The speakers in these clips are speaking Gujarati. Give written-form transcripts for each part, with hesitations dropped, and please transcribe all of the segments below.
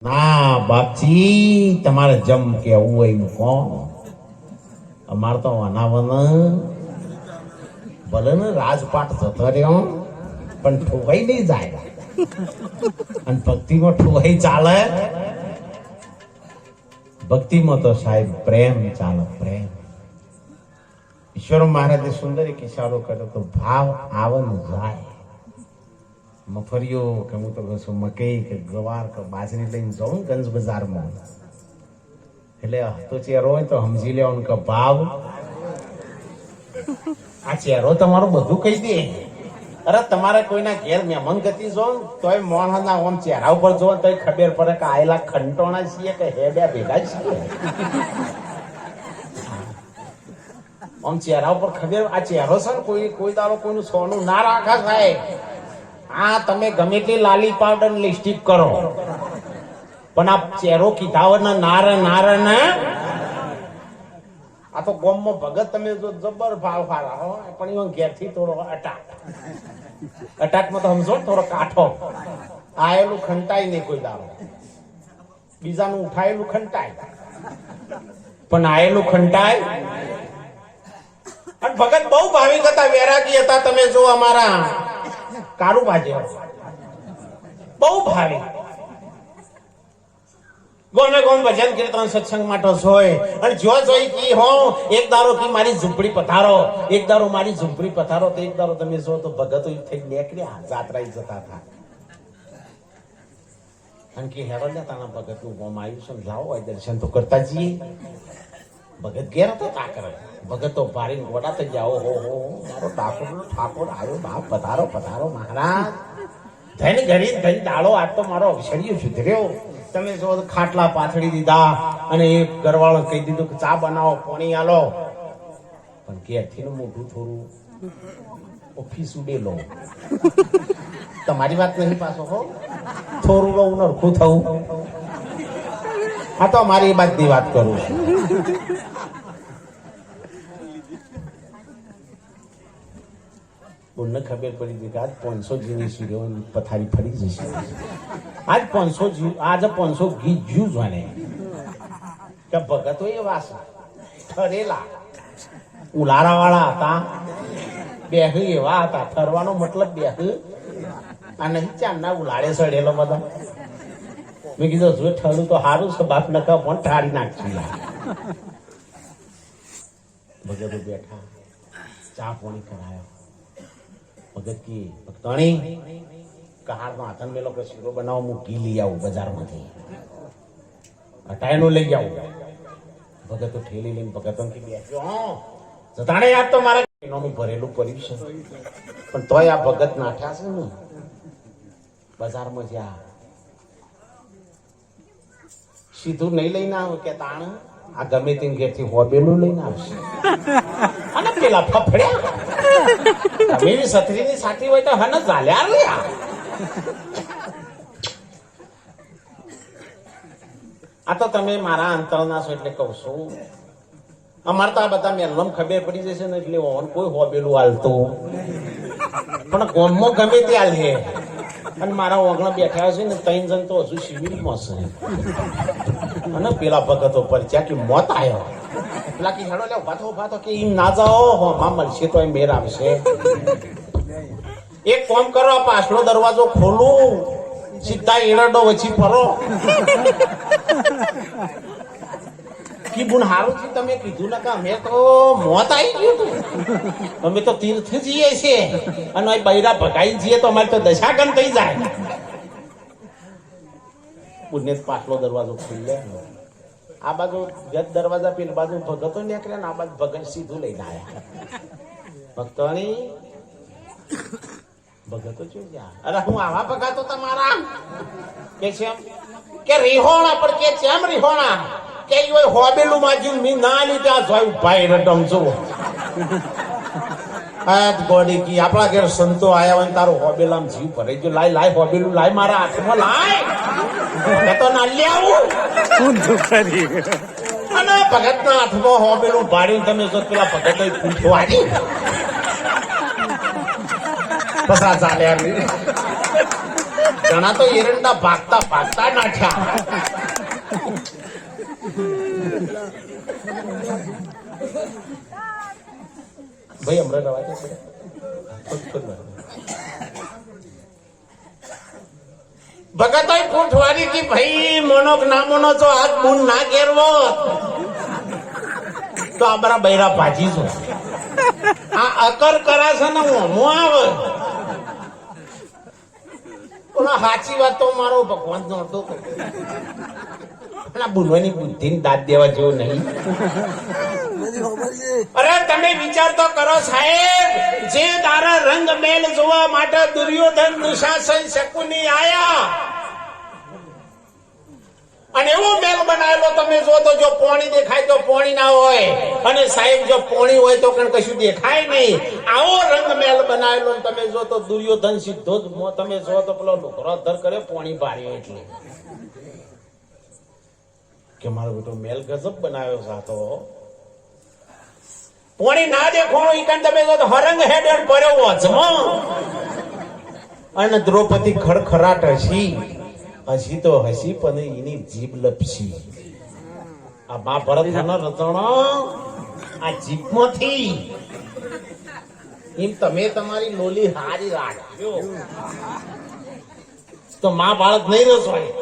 ના બાપજી, તમારે જમ કેવું હોય એનું કોણ? અમાર તો અનાવન ભલે ને રાજપાટ જતો રહ્યો પણ ઠોવાઈ નહીં જાય. અને ભક્તિમાં ઠોવાઈ ચાલે? ભક્તિમાં તો સાહેબ પ્રેમ ચાલે, પ્રેમ. ઈશ્વર મહારાજે સુંદર એક ઈશારો કર્યો તો ભાવ આવન જાય. મફરિયો કે હું તો કશું મકઈ કે ગવાર કે બાજરી લઈને જાઉં ગંજ બજારમાં, એટલે તો ચહેરો હોય તો સમજી લેવાનું કે ભાવ આ ચહેરો તમારું બધું કહી દે. અરે તમારે કોઈના ઘેર મહેમાન ગતિ જો તોય મોણના આમ ચહેરા ઉપર જો તોય ખબર પડે કે આયેલા ખંટોણા છીએ કે હેડ્યા ભેગા છીએ. આમ ચહેરા ઉપર ખબર, આ ચહેરો છે ને કોઈ દાડો કોઈનું સોનું ના રાખા થાય. આ તમે ગમે તે લાલી પાવડર લિપસ્ટિક કરો પણ આ ચહેરો કીધા વગર નાર ને આ તો ગોમમાં ભગત તમે જો જબર ભાવ ફારા હો, પણ એમાં ઘેરથી થોડો અટાકમાં તો સમજો થોડો કાઠો. આયેલું ખંટાય નહીં કોઈ દાડો, બીજાનું ઉઠાયેલું ખંટાય પણ આયેલું ખંટાય. અને ભગત બહુ ભાવિક હતા, વૈરાગી હતા. તમે જો અમારા કારુબાજે બહુ ભાવે, ગોમે ગોમ ભજન કીર્તન સત્સંગ માટે હોય. અને જો જોઈ કી હો એક દારો કી મારી ઝૂંપડી પધારો, એક દારો મારી ઝૂંપડી પધારો, તો એક દારો તમે જો તો ભગતો થઈ નીકળ્યા જાત્રા જતા હતા. અને કે હેરો ને તાના ભગત નું ગોમ આવ્યું છે, જાઓ હોય દર્શન તો કરતા જઈએ. ભગત ઘેર હતો તાકર, ભગત તો ભારી ગોડા થઈ જાઓ. હો મારો ઠાકોર આવ્યો, બાપ પધારો પધારો મહારાજ. ધન ઘડી ધન દાડો, આજ તો મારો અક્ષરીયો સુધર્યો. તમે જો ખાટલા પાથડી દીધા અને એ ઘરવાળો કહી દીધું કે ચા બનાવો, પાણી આલો. પણ ઘેરથી નું મોઢું થોડું ઓફિસ ઉડેલો. તમારી વાત નહીં પાછો હો, થોડું બહુ નરખું થવું. હા તો મારી બાજની વાત કરું છું. બોલને ખબર પડી ગઈ કે આજ 500 જીની સીડીઓ પથારી ફરી જશે. આજ 500 ગીત જ્યું જોને કે ભગતો એવા ઠરેલા ઉલારા વાળા હતા, બેહ એવા હતા. ઠરવાનો મતલબ બેહ આ નહીં ચાંદના ઉલાડે સડેલો બધા. મેં કીધું જો ઠરું તો સારું છે, બાપ નકા પણ ઠારી નાખશું. ભગતો બેઠા, ચા પાણી કરાયો. ભગત કી ભક્તણી કહાડનો હાથન મેલો કે શીરો બનાવો, હું ઘી લઈ આવું બજારમાંથી, અટાયનો લઈ આવું. ભગત તો ઠેલી લઈને ભગતો બેઠ્યો. જતાણે યાદ તો મારે એનું ભરેલું પડ્યું છે, પણ તોય આ ભગત નાઠ્યા છે ને બજારમાં જ્યાં સીધું નહીં લઈને આવે કે તાણ આ ગમે તેમ ઘેરથી હોબેલું લઈને આવશે. અને પેલા ફફડ્યા તમે સત્રીની સાથી હોય તો હને ચાલ્યા રહ્યા. આ તો તમે મારા અંતરના છો એટલે કહું છું. અમારે તો આ બધા મેલમ ખબર પડી જશે ને એટલે કોઈ હોબેલું હાલતું પણ ગોમમાં ગમે તે હાલે. અને મારા ઓગણા બેઠા છે ને 3 જણ તો હજુ સિવિલમાં છે. અને પેલા ભગતો પર કે મોત આવ્યો. પેલા કે હેડો લે ઉભા તો કે એમ ના જાઓ, માં મળશે તો મેર આવશે. એક કામ કરો, પાછલો દરવાજો ખોલું, સીધા ઈરડો વચ્ચે ફરો. કી બુન હારું છે તમે કીધું ને કે અમે તો મોત આવી ગયું હતું, અમે તો તીર્થ જઈએ છીએ અને બૈરા ભગાઈ જઈએ તો અમારે તો દશાગન થઈ જાય. પુણ્ય પાછલો દરવાજો ખુલ્લે, આ બાજુ ગત દરવાજા પેલી બાજુ ભગતો નીકળ્યા ને આ બાજુ ભગત સીધું લઈને આવ્યા. ભક્તોની ભગતો શું ગયા? અરે હું આવા ભગાતો તમારા કે છે કે રીહોણા, પણ કે છે એમ રીહોણા કે હોબેલું માજ્યું મી ના લીધે આ જોયું ભાઈ રડમ જો ગોડી કી આપણા ઘેર સંતો આયા હોય તારો હોબેલામ જીવ ભરાઈ ગયો. લાય હોબેલું લાય, મારા હાથમાં લાય. તો ના લે આવું અને ભગત ના હાથમાં હોબેલું ભાડ્યું. તમે જો પેલા ભગત પૂછવાની પસા ચાલ્યા ઘણા તો એરંડા ભાગતા ભાગતા નાખ્યા. ભાઈ હમણાં રવા દે. ભગત પૂછવાની કે ભાઈ મોનો ના મોનો તો હાથ બૂન ના કેરવો તો આ બરા બૈરા ભાજી છું. આ અકર કરાશે ને હું આવે સાચી વાત તો મારો ભગવાન નો હતો. બોલવાની બુદ્ધિ દાદ દેવા જેવું નહીં. અરે તમે વિચાર તો કરો સાહેબ, જે તારા રંગ મેલ જોવા માટે દુર્યોધન દુશાસન શકુની આયા અને એવો મેલ બનાવેલો તમે જો તો જો પોણી દેખાય તો પોણી ના હોય અને સાહેબ જો પોણી હોય તો કશું દેખાય નહીં. આવો રંગ મેલ બનાવેલો તમે જો તો દુર્યોધન સીધો જ તમે જો તો પેલો લુકરો ધર કરે પોણી ભાર્યો એટલે કે મારો બેટો મેલ ગજબ બનાવ્યો સાતો. પોણી ના દેખોણું ઈકન તમે જો તો હરંગ હેડર પડ્યો વચમાં અને દ્રૌપદી ખડખડાટ હસી તો હસી પણ એની જીભ લપસી. આ મહાભારત રચણો આ જીભમાંથી એમ તમે તમારી લોલી હારી રાખજો તો મહાભારત નહીં રચવાય.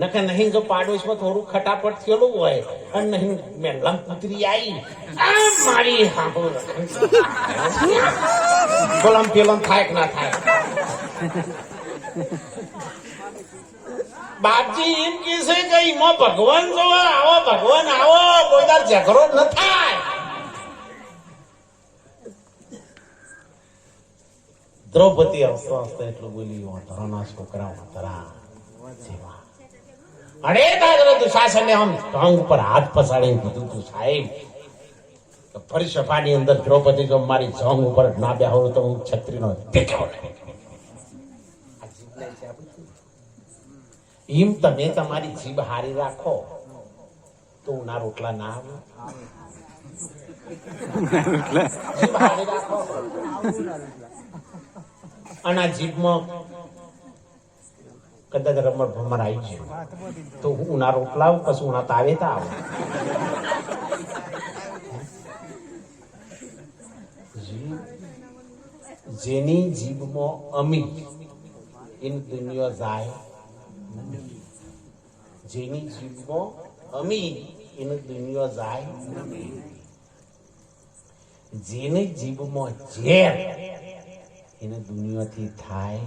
નકે નહીં જો પાડોશમાં થોડું ખટાપટ થયેલું હોય અને નહીં મેલમ કૂતરી આવી મારી બોલમ પેલમ થાય કે ના થાય. બાપજી એમ કે છે કે એમાં ભગવાન જોવા આવો ભગવાન આવો કોઈ તાર ઝઘડો ન થાય. દ્રૌપદી હસતો હસતો એટલું બોલી ધરોના છોકરા ધરા જેવા. અરે દાદા દુશાસને આમ ઢોંગ ઉપર હાથ પસાડીને કીધું તું સાહેબ ફરી સભાની અંદર દ્રૌપદી જો મારી જોંગ ઉપર ના બેહું તો હું છત્રીનો દેખાવ એમ તમે તમારી જીભ હારી રાખો તો ઉના રોટલા ના આવે. જીભ હારી રાખો અને આ જીભમાં કદાચ રમણ ભમર આવી ગયું તો હું ઉના રોટલા આવું કશું ઉના તાવે તા આવું. જેની જીભમાં અમી એની દુનિયા જાય. જેની જીભમાં અમી એની દુનિયા જાય. જેની જીભમાં ઝેર એને દુનિયાથી થાય.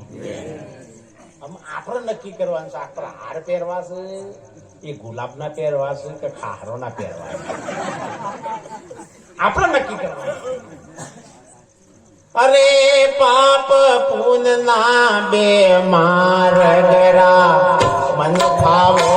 આપણે નક્કી કરવાનું છે આપણે હાર પહેરવા છે એ ગુલાબના પહેરવા છે કે ખારોના પહેરવા છે આપણે નક્કી કરવાનું. અરે પાપ પૂન ના બે મારગરા મન ખાવો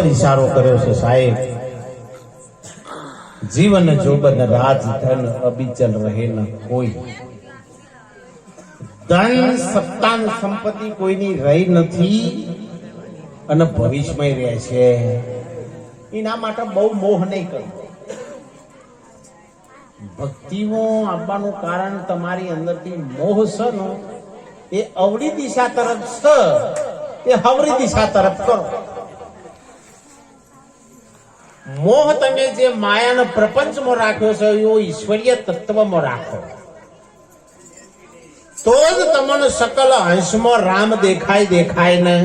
સુંદર ઈશારો કર્યો છે સાહેબ. જીવન જોબન રાજ ધન અબિચલ રહે ન કોઈ. ધન સત્તા સંપત્તિ કોઈની રહી નથી અને ભવિષ્યમાં રહે છે. એના માટે બહુ મોહ નહીં કરવો. ભક્તિમાં આવવાનું કારણ તમારી અંદરથી મોહ છે ને એ અવળી દિશા તરફ છે, એ હવળી દિશા તરફ કરો. મોહ તમે જે માયાના પ્રપંચમાં રાખ્યો છે એવો ઈશ્વરીય તત્વમાં રાખો, તો જ તમને સકલ અંશમાં રામ દેખાય ને.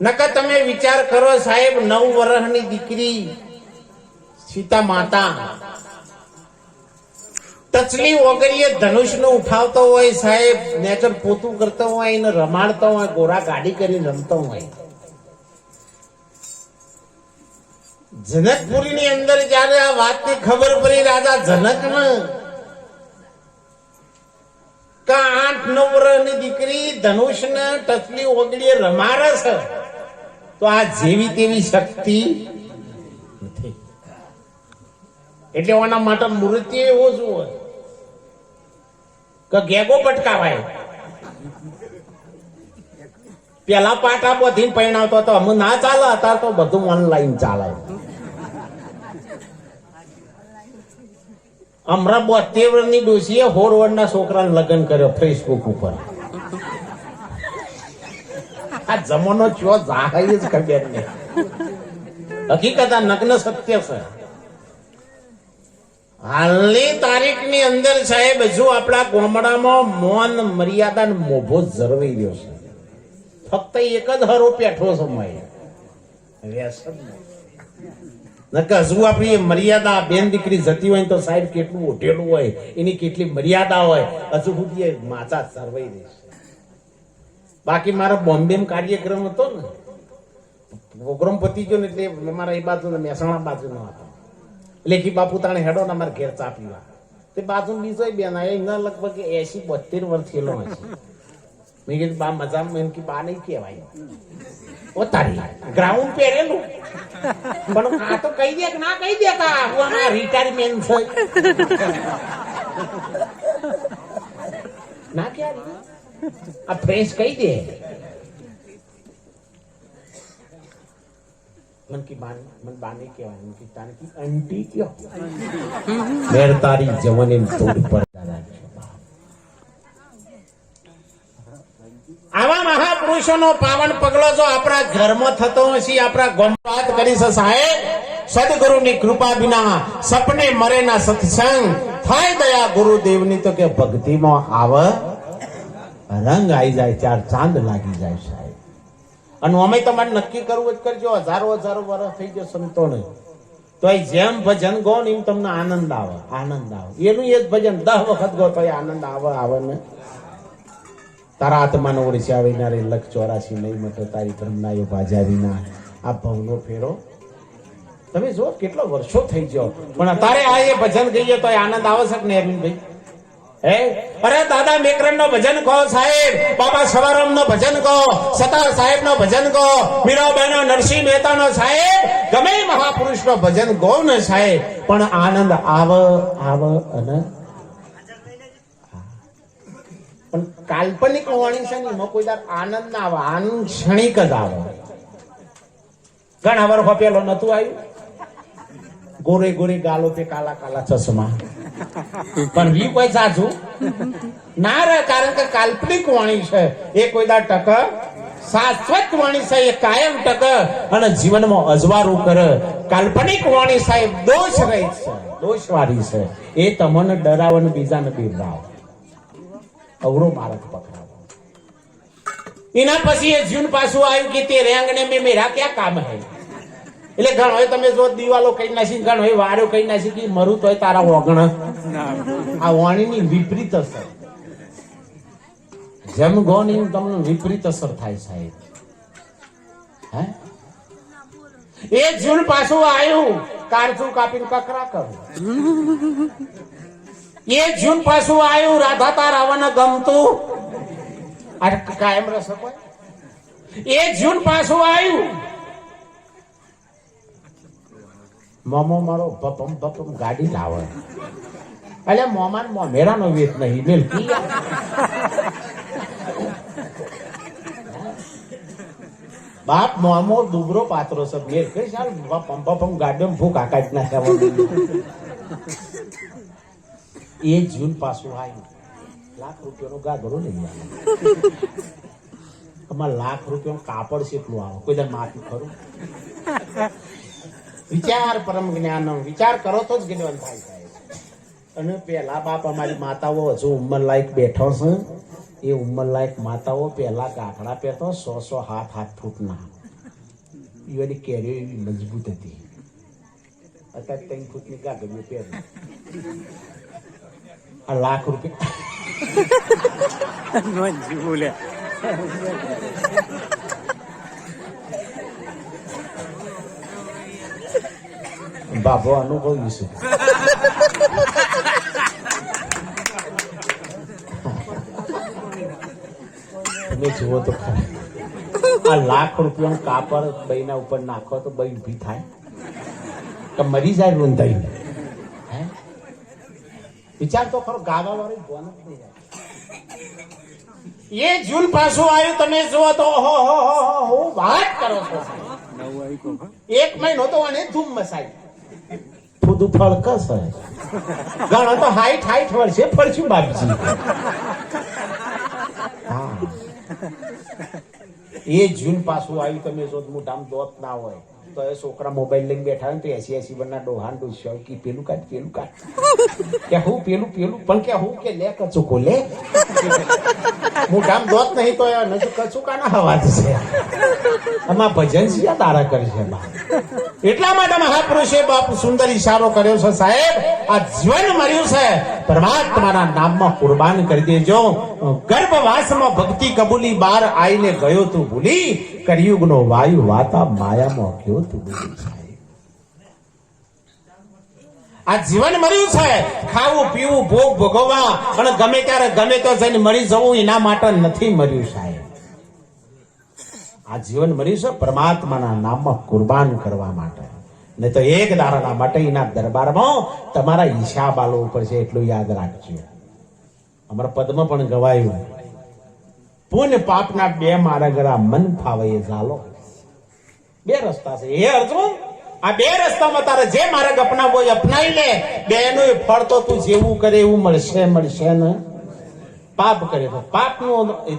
નકર તમે વિચાર કરો સાહેબ, 9 વર્ષની દીકરી સીતા માતા ટચલી ઓગળીએ ધનુષ નું ઉઠાવતો હોય સાહેબ, નેચર પોતું કરતો હોય, એને રમાડતો હોય, ગોરા ગાડી કરીને રમતો હોય. જનકપુરી ની અંદર જયારે આ વાતની ખબર પડી રાજા જનક ને, 8-9 વર્ષની દીકરી ધનુષ ને ટચલી ઓગળીએ રમાડે છે, તો આ જેવી તેવી શક્તિ નથી. એટલે એના માટે મૃત્યુ એવો શું હોય કે ગેગો પટકાવાય. પેલા પાટા બધીને પરિણાવતો હતો, અમે ના ચાલે, અત્યારે તો બધું ઓનલાઈન ચાલે. હમણાં 72 વર્ષની ડોશીએ 16 વર્ષના છોકરાને લગ્ન કર્યો ફેસબુક ઉપર. આ જમાનો ચો જાય જ ખબર નહીં. હકીકત આ નગ્ન સત્ય છે. હાલની તારીખની અંદર સાહેબ હજુ આપણા ગામડામાં મૌન મર્યાદા મોભો જળવાઈ રહ્યો છે. ફક્ત એક જ હરો પેઠો સમય વ્યસન. નકર હજુ આપણી મર્યાદા બેન દીકરી જતી હોય તો સાહેબ કેટલું ઓઢેલું હોય, એની કેટલી મર્યાદા હોય, હજુ સુધી માચા જળવાઈ રહી છે. બાકી મારો બોમ્બે કાર્યક્રમ હતો ને, પ્રોગ્રામ પતી ગયો ને એટલે અમારા એ બાજુ મહેસાણા બાજુ નો હતો. એટલે કે બાપુ તાણે હેડો ને અમારે ઘેર ચા પીવા. તે બાજુ બીજો બેન એના લગભગ 80-72 વર્ષ થયેલો હશે. મેં કીધું બા મજામાં? એમ કે બા નહીં કહેવાય, ઓ તારી ગ્રાઉન્ડ પહેરેલું. પણ આ તો કહી દે ના કહી દે કા રિટાયરમેન્ટ છે ના ક્યારે આ ફ્રેશ કહી દે. मन की बान मन बाने के वाले उनकी ताने की आंटी क्यों मेर तारी जवानी तोड़ पर आवा महापुरुषोनो पावन पगलो जो આપણા ઘરમાં થતો હશે, આપણા ગામમાં વાત કરી છે સાહેબ. સદગુરુની કૃપા વિના સપને મરે ના સત્સંગ થાય, દયા ગુરુદેવની તો કે ભક્તિમાં આવે રંગ આવી જાય, ચાર ચાંદ લાગી જાય સાહેબ. અને અમે તમારે નક્કી કરવું જ કરજો. હજારો વર્ષ થઈ ગયો સંતોને, તો જેમ ભજન ગો ને એમ તમને આનંદ આવે. એનું એ જ ભજન 10 વખત ગો તો આનંદ આવે ને. તારા આત્માનો ઓળશે આવીના રે 184 નહીં મટો તારી બ્રહ્મનાયો ભાજારીના આ ભવનો ફેરો. તમે જો કેટલો વર્ષો થઈ ગયો, પણ અત્યારે આ એ ભજન ગઈએ તો આનંદ આવે છે ને અરવિંદભાઈ? અરે દાદા મેકરન નો ભજન કહો સાહેબ, બાબા સવારામ નો ભજન કહો, સતાર સાહેબ નો ભજન કહો, મીરાબાઈ નો, નરસિંહ મહેતા નો સાહેબ, ગમે મહાપુરુષ નો ભજન કહો ને સાહેબ, પણ આનંદ આવે અને પણ કાલ્પનિક વાણી છે ને એમાં કોઈ દર આનંદ ના આવે, આનંદ ક્ષણિક જ આવે. ઘણા વર્ષ પેલો નતું આવ્યું ગોરે ગાલો પે કાલા કાલા ચશ્મા, પણ વી કોઈ સાચું ના રહે, કારણ કે કાલ્પનિક વાણી છે એ કોઈ દા ટક, શાશ્વત વાણી છે એ કાયમ ટક અને જીવનમાં અજવાળું કરે. કાલ્પનિક વાણી સાહેબ દોષ રહી છે, દોષવાળી છે, એ તમને ડરાવન બીજાને બિરરાવ, અવરો બાળક પકડાવો. એના પછી એ જીવન પાછું આવ્યું કે તે રેંગને મેં મેરા ક્યાં કામ હૈ. એટલે ઘણો હોય તમે જો દિવાલો કઈ નાસી, ઘણો હોય વારો કઈ નાસી કે મરું તોય તારા ઓગણ. આ વાણીની વિપરીત અસર, જેમ ગો ને તમને વિપરીત અસર થાય સાહેબ. હે એ જૂન પાછું આવ્યું કારચું કાપીને કકરા કરું. એ જૂન પાછું આવ્યું રાધા તાર આવવાને ગમતું. આ કાયમ રસ હોય. એ જૂન પાછું આવ્યું. મોમો મારો બપમ બપમ ગાડી લાવે. એટલે મોમાન મોમેરાનો વેત નહીં મિલકી. બાપ મોમો દુબરો પાત્રો છે મેર કે ચાલ બપમ બપમ ગાડીમાં ભૂખ આકાશ નાખ્યા. એ જૂન પાછું આવ્યું. ₹1,00,000 ગાગરો લઈ આવ્યો. અમારે ₹1,00,000 કાપડ છે એટલું આવે કોઈ દર માથું ખરું. વિચાર પરમ જ્ઞાન વિચાર કરો તો જ જ્ઞાન થાય. અને પેલા બાપ અમારી માતાઓ હજુ ઉંમર લાયક બેઠો છે. એ ઉંમર લાયક માતાઓ પેલા ગાંઠડા પહેરતો 100 7 ફૂટના. એની કેરીઓ એવી મજબૂત હતી. અત્યારે 3 ફૂટની ગાગરીઓ પહેરે. આ ₹1,00,000 બાબો અનુભવ્યું છે. તમે જુઓ તો ખરા આ ₹1,00,000 કાપડ બઈના ઉપર નાખો તો બઈ ઊભી થાય કે મરી જાય રૂંધાઈ. વિચાર તો ખરો ગાવા વાળી બોન જ નહીં જાય. એ જૂન પાછું આવ્યું તમે જુઓ તો હું વાત કરો છો. 1 મહિનો તો અને ધૂમ મસાઈ ફૂદું ફળકસ ઘણો તો 60 વર્ષે ફરશું બાપજી. હા એ જૂન પાછું આવ્યું તમે જો મોઢામાં દોત ના હોય તો એ છોકરા મોબાઈલ લઈને બેઠા હોય તો 80 બરના ડોહાન ડોસ્યો કે પેલું કાઢ કે હું પેલું પણ કે હું કે લે કચુકો લે. મોઢામાં દોત નહીં તો કચુકાના અવાજ છે. આમાં ભજન છે તારા કરશે. એટલા માટે મહાપુરુષે બાપ સુંદર ઈશારો કર્યો છે સાહેબ આ જીવન મળ્યું છે પરમાત્માના નામમાં કુરબાન કરી દેજો. ગર્ભવાસમાં ભક્તિ કબૂલી બાર આઈને ગયો તું ભૂલી કરિયુગનો વાયુ વાતા માયામાં ગયો તું ભૂલી. સાહેબ આ જીવન મળ્યું છે ખાવું પીવું ભોગ ભોગવવા અને ગમે ત્યારે ગમે તો જઈને મરી જવું એના માટે નથી મળ્યું સાહેબ. આ જીવન મળ્યું છે પરમાત્માના નામમાં કુરબાન કરવા માટે. નહીં તો એક દાડાના માટે એના દરબારમાં તમારા હિસાબ આલવો પડશે એટલું યાદ રાખજો. અમારા પદમાં પણ ગવાયું પુણ્ય પાપના 2 માર્ગરા મન ફાવે એ ઝાલો. 2 રસ્તા છે હે અર્જુન. આ 2 રસ્તામાં તારે જે માર્ગ અપનાવવો એ અપનાવી લે. બેનું ફળ તો તું જેવું કરે એવું મળશે ને. પાપ કરે તો પાપનો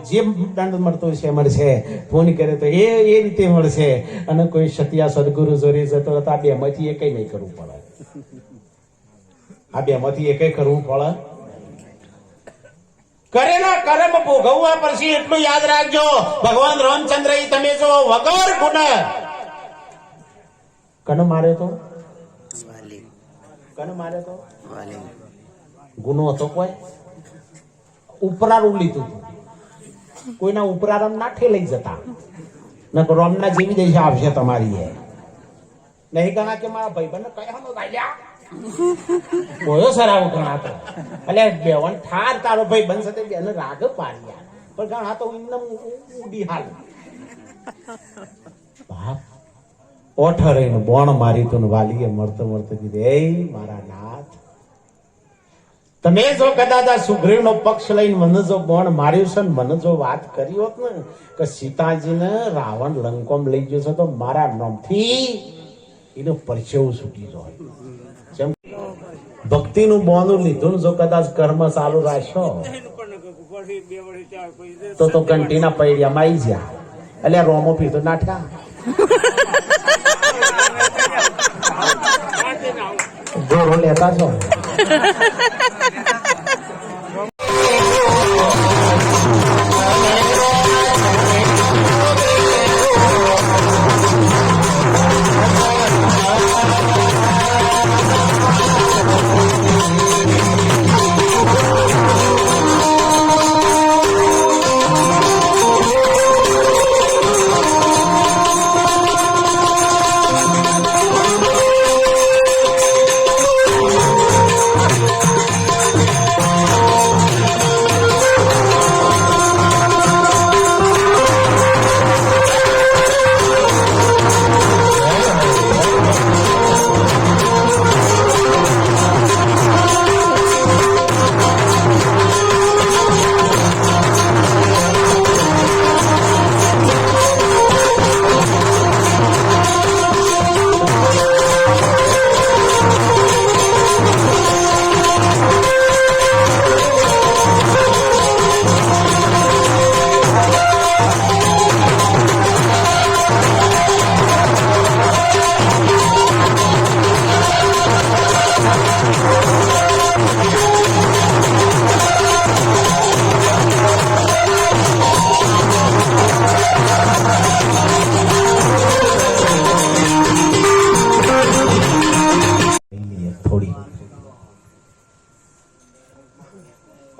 જે દંડ મળતો છે મળશે. પુણ્ય કરે તો એ રીતે મળશે. અને કોઈ સત્યા સદગુરુ જોરી જતો આ 2માંથી એકય નહીં કરવું પડે. આ 2માંથી એકય કરવું પડે. કરેલા કર્મ ભોગવવા પછી એટલું યાદ રાખજો ભગવાન રામચંદ્ર તમે જો વગર ગુને કને મારે તો ગુનો હતો કોઈ ઉપરારું લીધું હતું. કોઈના ઉપરારમ ના ઠેલાઈ જતા ન તો રોમના જેવી દેશ આવશે તમારી. એ નહીં ગણા કે મારા ભાઈબંધ કયા ગાલ્યા બોયો સરાવ ગણા તો એટલે બેવન ઠાર તારો ભાઈ બનશે તે બેને રાગ પાડ્યા પણ ગણા તો ઉડી હાલ બાપ ઓઠરે બોણ મારી તો વાલીએ મળતો કીધું એ મારા નાથ તમે જો કદાચ આ સુગ્રીવનો પક્ષ લઈને મને જો બોણ માર્યું છે ને મને જો વાત કરી હોત ને કે સીતાજીને રાવણ લંકોમ લઈ ગયો છે તો મારા નામથી એનો પરસેવો છૂટી જાય. ભક્તિનું બોનું લીધું જો કદાચ કર્મ ચાલુ રાખ્યો તો કંટીના પૈડિયામાં આવી ગયા. એટલે રોમો પીધો નાઠ્યા જોરો લેતા છો.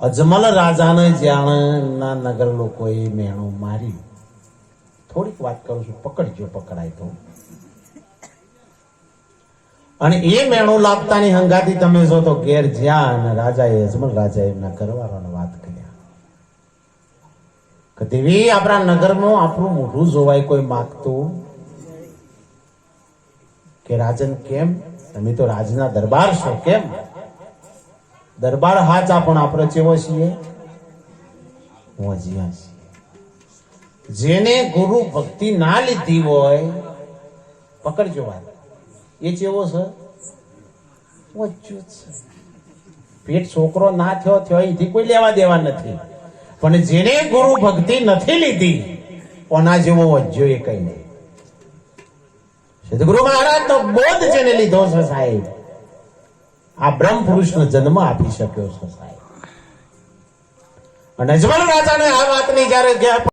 અજમલ રાજાને જ્યાંના નગર લોકોએ મેણું માર્યું. થોડીક વાત કરું છું, પકડજો પકડાય તો. અને એ મેણું લાગતાની હંગાથી તમે જો તો ઘેર જ્યાં અને રાજાએ અજમલ રાજાએ એમના ઘરવાળાને વાત કર્યા કે દેવી આપણા નગરમાં આપણું મોઢું જોવાય કોઈ માગતું કે રાજન કેમ? તમે તો રાજના દરબાર છો, કેમ? દરબાર હાચા પણ આપણે ચેવો છીએ? વજિયા છીએ. જેને ગુરુ ભક્તિ ના લીધી હોય, પકડજો વાત, એ ચેવો છે? વજ્જુ છે. પેટ છોકરો ના થયો એથી કોઈ લેવા દેવા નથી, પણ જેને ગુરુ ભક્તિ નથી લીધી ઓના જેવો વજ્જો એ કઈ નહીં. સદગુરુ મહારાજ તો બોધ જેને લીધો છે સાહેબ, આ બ્રહ્મ પુરુષનો જન્મ આપી શક્યો છે સાહેબ. અને અજમલ રાજાને આ વાતની જયારે ગયા